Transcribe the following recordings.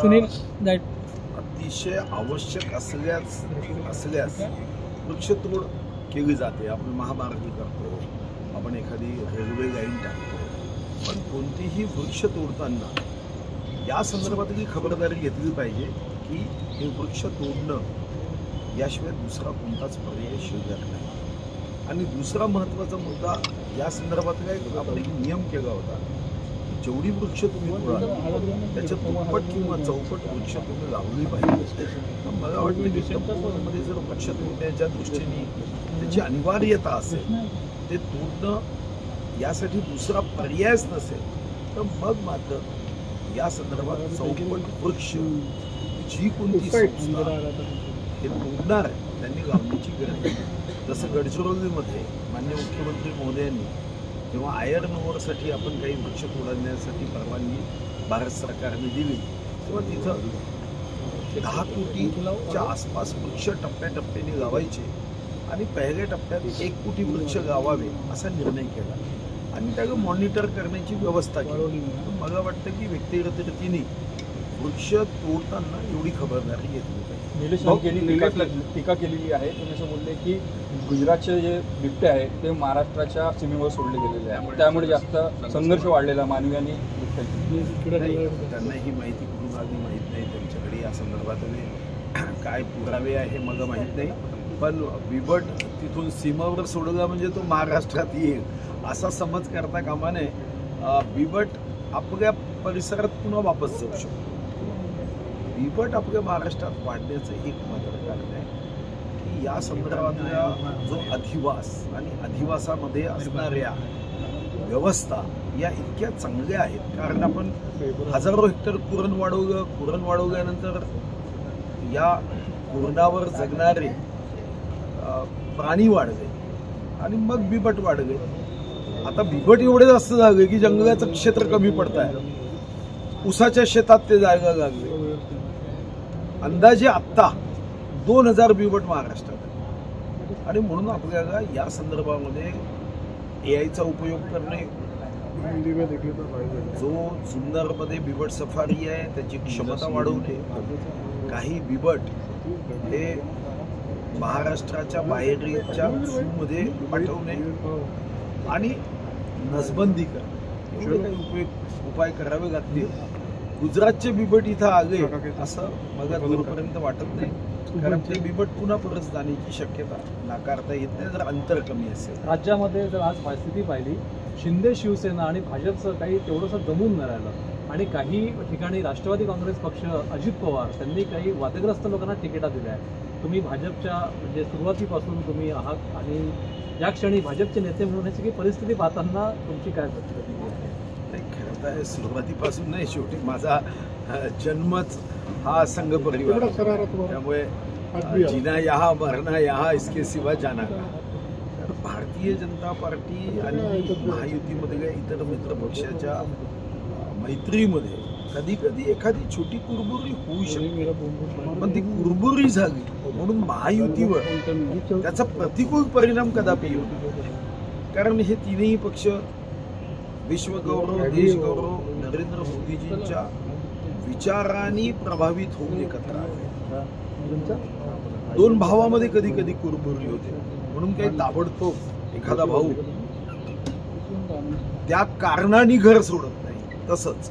Sunil that अतिशय आवश्यक असल्यास वृक्षतोड केली जाते. आपण महामार्ग करतो, आपण एखादी रेल्वे लाईन टाकतो, पण कोणतीही वृक्ष तोडताना या संदर्भातही खबरदारी घेतली पाहिजे की हे वृक्ष तोडणं याशिवाय दुसरा कोणताच पर्याय शिल्लक नाही. आणि दुसरा महत्त्वाचा मुद्दा या संदर्भात काय, आपण एक नियम केला होता, जेवढी वृक्ष तुम्ही तोडाल त्याच्या दुप्पट किंवा चौपट वृक्ष तुम्ही लावली पाहिजे. मला वाटतं की संपूर्णमध्ये जर वृक्ष तोडण्याच्या दृष्टीने त्याची अनिवार्यता असेल, ते तोडणं यासाठी दुसरा पर्यायच नसेल, तर मग मात्र या संदर्भात चौपट वृक्ष जी कोणती संस्था हे तोडणार आहे त्यांनी लावण्याची गरज आहे. जसं गडचिरोलीमध्ये माननीय मुख्यमंत्री महोदयांनी जेव्हा आयर्न ओरसाठी आपण काही वृक्ष तोडण्यासाठी परवानगी भारत सरकारने दिली, तेव्हा तिथं 10 कोटीच्या आसपास वृक्ष टप्प्याटप्प्याने लावायचे आणि पहिल्या टप्प्यात 1 कोटी वृक्ष लावावे असा निर्णय केला आणि त्याला मॉनिटर करण्याची व्यवस्था केली. मला वाटतं की व्यक्तिगतरीतीने वृक्ष तोडताना एवढी खबरदारी घेतली पाहिजे. निलेश लंकेंनी टीका केलेली आहे. तुम्ही असं बोलले की गुजरातचे जे बिबटे आहेत ते महाराष्ट्राच्या सीमेवर सोडले गेलेले आहेत, त्यामुळे जास्त संघर्ष वाढलेला मानवी आणि बिबट्यांची. त्यांना ही माहिती कुठून आली माहीत नाही, त्यांच्याकडे या संदर्भात काय पुरावे आहे मला माहीत नाही. पण बिबट तिथून सीमेवर सोडला म्हणजे तो महाराष्ट्रात येईल असा समज करता कामा नये. बिबट आपल्या परिसरात पुन्हा वापस जाऊ शकतो. बिबट आपल्या महाराष्ट्रात वाढण्याचं एक मात्र कारण आहे की या संदर्भातला जो अधिवास आणि अधिवासामध्ये असणाऱ्या व्यवस्था या इतक्या चांगल्या आहेत. कारण आपण हजारो हेक्टर कुरण वाढवल्यानंतर या कुरणावर जगणारे प्राणी वाढले आणि मग बिबट वाढले. आता बिबट एवढे जास्त झाले की जंगलाचं क्षेत्र कमी पडत आहे, ऊसाच्या शेतात ते जायला लागले. अंदाजे आत्ता 2000 बिबट महाराष्ट्रात आहे. आणि म्हणून आपल्याला या संदर्भामध्ये AIचा उपयोग करणे, जो जुन्नरमध्ये बिबट सफारी आहे त्याची क्षमता वाढवणे, काही बिबट हे महाराष्ट्राच्या बाहेरच्या झूमध्ये पाठवणे आणि नसबंदी करणे, एवढे काही उपाय करावे लागतील. गुजरातचे बिबट इथं आले असं मला दूरपर्यंत वाटत नाही, कारण ते बिबट पुन्हा परत जाण्याची शक्यता नाकारता येत नाही जर अंतर कमी असेल. राज्यामध्ये जर आज परिस्थिती पाहिली, शिंदे शिवसेना आणि भाजपचं काही तेवढंसं जमून न राहिलं आणि काही ठिकाणी राष्ट्रवादी काँग्रेस पक्ष, अजित पवार त्यांनी काही वादग्रस्त लोकांना तिकिटा दिल्या आहेत. तुम्ही भाजपच्या म्हणजे सुरुवातीपासून तुम्ही आहात आणि या क्षणी भाजपचे नेते म्हणून ही परिस्थिती पाहताना तुमची काय प्रतिक्रिया आहे? नाही, खरं तर सुरुवातीपासून नाही, शेवटी माझा जन्मच हा संघ परिवार, त्यामुळे जिना यहाँ मरना यहाँ इसके सिवा जाना का. तर भारतीय जनता पार्टी आणि महायुतीमध्ये इतर मित्र पक्षाच्या मैत्रीमध्ये कधी कधी एखादी छोटी कुरबुरी होऊ शकते, पण ती कुरबुरी झाली म्हणून महायुतीवर त्याचा प्रतिकूल परिणाम कदापि होतो. कारण हे तीनही पक्ष विश्वगौरव, देशगौरव, नरेंद्र मोदीजींच्या विचारांनी प्रभावित होऊन एकत्र आले. दोन भावामध्ये कधी कधी कुरबुरी होते, म्हणून काही ताबडतोब एखादा भाऊ त्या कारणाने घर सोडत नाही. तसंच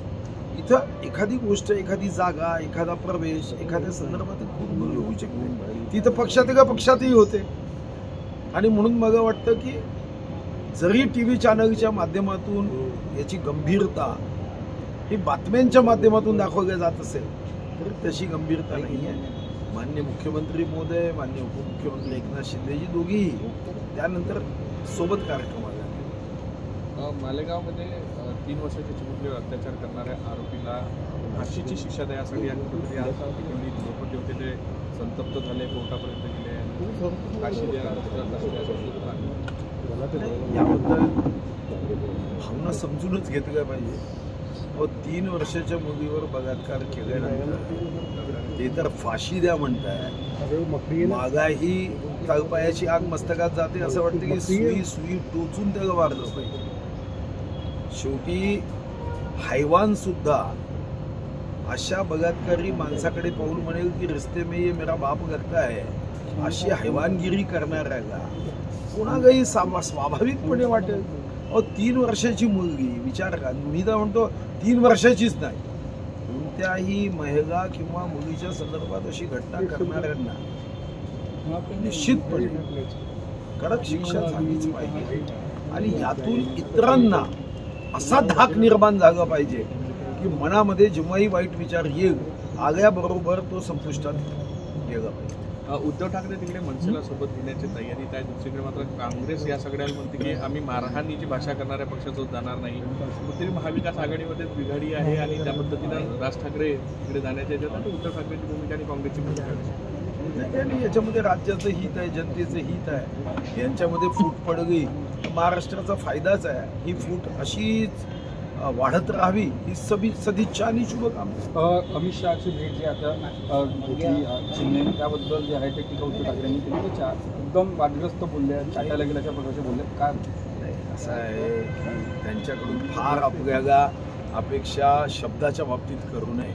इथं एखादी गोष्ट, एखादी जागा, एखादा प्रवेश, एखाद्या संदर्भात कुरबुरी होऊ शकते. तिथं पक्षातही होते. आणि म्हणून मला वाटतं की जरी TV चॅनलच्या माध्यमातून याची गंभीरता ही बातम्यांच्या माध्यमातून दाखवल्या जात असेल तर तशी गंभीरता नाही आहे. माननीय मुख्यमंत्री महोदय, माननीय उपमुख्यमंत्री एकनाथ शिंदेजी दोघेही त्यानंतर सोबत कार्यक्रमाला मालेगावमध्ये 3 वर्षाच्या चिमुकलीवर अत्याचार करणाऱ्या आरोपीला फाशीची शिक्षा द्यायसाठी लोक जे होते ते संतप्त झाले, कोर्टापर्यंत गेले. फाशी याबद्दल भावना समजूनच घेतल्या पाहिजे. व 3 वर्षाच्या मुलीवर बलात्कार केल्यानंतर ते तर फाशी द्या म्हणताय, मागाही तळपायाची आग मस्तकात जाते. असं वाटतं की सुई टोचून त्याला मारलं पाहिजे. शेवटी हैवान सुद्धा अशा बलात्कारी माणसाकडे पाहून म्हणेल की रिश्ते में ये मेरा बाप करता है, अशी हैवानगिरी करणाऱ्याला कोणालाही स्वाभाविकपणे वाटेल. 3 वर्षाची मुलगी, विचार करा, मी तर म्हणतो 3 वर्षाचीच नाही, कोणत्याही महिला किंवा मुलीच्या संदर्भात अशी घटना करणाऱ्यांना निश्चितपणे कडक शिक्षा झालीच पाहिजे. आणि यातून इतरांना असा धाक निर्माण झाला पाहिजे की मनामध्ये जेव्हाही वाईट विचार येईल आल्याबरोबर तो संपुष्टात गेला पाहिजे. उद्धव ठाकरे तिकडे मनसेला सोबत घेण्याची तयारी आहे. दुसरीकडे मात्र काँग्रेस या सगळ्याला म्हणते की आम्ही मारहाणीची भाषा करणाऱ्या पक्षातच जाणार नाही. तरी महाविकास आघाडीमध्ये बिघाडी आहे आणि त्या पद्धतीनं राज ठाकरे तिकडे जाण्याच्या याच्यात आणि उद्धव ठाकरेंची भूमिका आणि काँग्रेसची भूमिका आणि याच्यामध्ये राज्याचं हित आहे, जनतेचं हित आहे. यांच्यामध्ये फूट पडली तर महाराष्ट्राचा फायदाच आहे. ही फूट अशीच वाढत राहावी ही सदिच्छा आणि शुभकामना. अमित शहाची भेट जी आता घेतली चीनने, त्याबद्दल जे आहे ते टीका उद्धव ठाकरेंनी केली. एकदम वादग्रस्त बोलले, चाटायला गेल्याच्या प्रकारचे बोलले. काय असं आहे की त्यांच्याकडून फार आपल्याला अपेक्षा शब्दाच्या बाबतीत करू नये.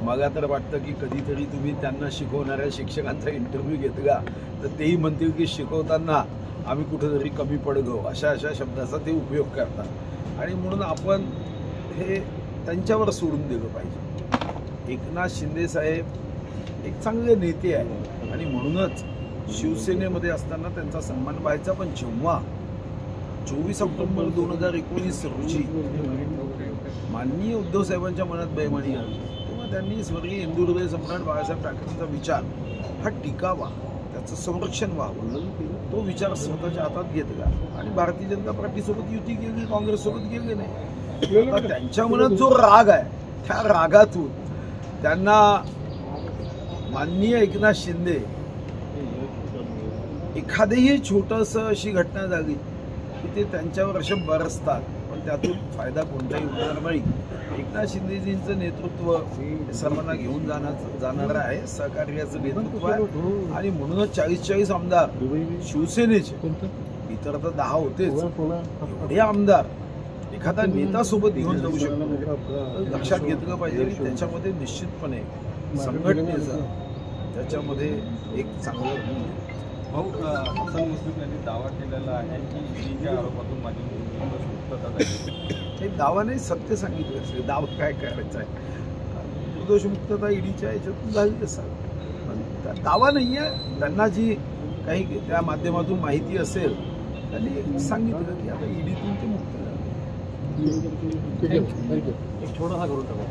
मला तर वाटतं की कधीतरी तुम्ही त्यांना शिकवणाऱ्या शिक्षकांचा इंटरव्ह्यू घेतला तर तेही म्हणतील की शिकवताना आम्ही कुठेतरी कमी पडलो, अशा शब्दाचा ते उपयोग करतात. आणि म्हणून आपण हे त्यांच्यावर सोडून दिलं पाहिजे. एकनाथ शिंदे साहेब एक चांगले नेते आहे आणि म्हणूनच शिवसेनेमध्ये असताना त्यांचा सन्मान व्हायचा. पण जेव्हा 24 ऑक्टोबर 2019 रोजी माननीय उद्धव साहेबांच्या मनात बेईमानी आली तेव्हा त्यांनी स्वर्गीय हिंदू हृदय सम्राट बाळासाहेब ठाकरेंचा विचार हा टिकावा, त्याचं संरक्षण व्हावं, तो विचार स्वतःच्या हातात घेतला आणि भारतीय जनता पार्टीसोबत युती केली, काँग्रेससोबत गेले नाही. आता त्यांच्या मनात जो राग आहे त्या रागातून त्यांना माननीय एकनाथ शिंदे एखादेही छोटंसं अशी घटना झाली की ते त्यांच्यावर असे बरसतात, पण त्यातून फायदा कोणताही होणार नाही. एकनाथ शिंदेजींचं नेतृत्व सर्वांना घेऊन जाणारं आहे, सहकार्याचं नेतृत्व आहे. आणि म्हणूनच 40 आमदार शिवसेनेचे, इतर तर 10 होतेच, एवढे आमदार एखादा नेता सोबत घेऊन जाऊ शकतो. लक्षात घेतलं पाहिजे की त्याच्यामध्ये निश्चितपणे संघटनेचा त्याच्यामध्ये एक चांगलं गुण आहे. भाऊ, हसन मुश्रीफ यांनी दावा केलेला आहे की ईडीच्या आरोपातून माझी मुक्तता झाली. हे दावा नाही, सत्य सांगितलं असेल. दावा काय करायचा आहे, निर्दोष मुक्तता ईडीच्या याच्यातून झाली असाल, पण दावा नाही आहे. त्यांना जी काही त्या माध्यमातून माहिती असेल त्यांनी सांगितलं की आता ईडीतून ते मुक्त झाले. एक छोटासा करून टाका.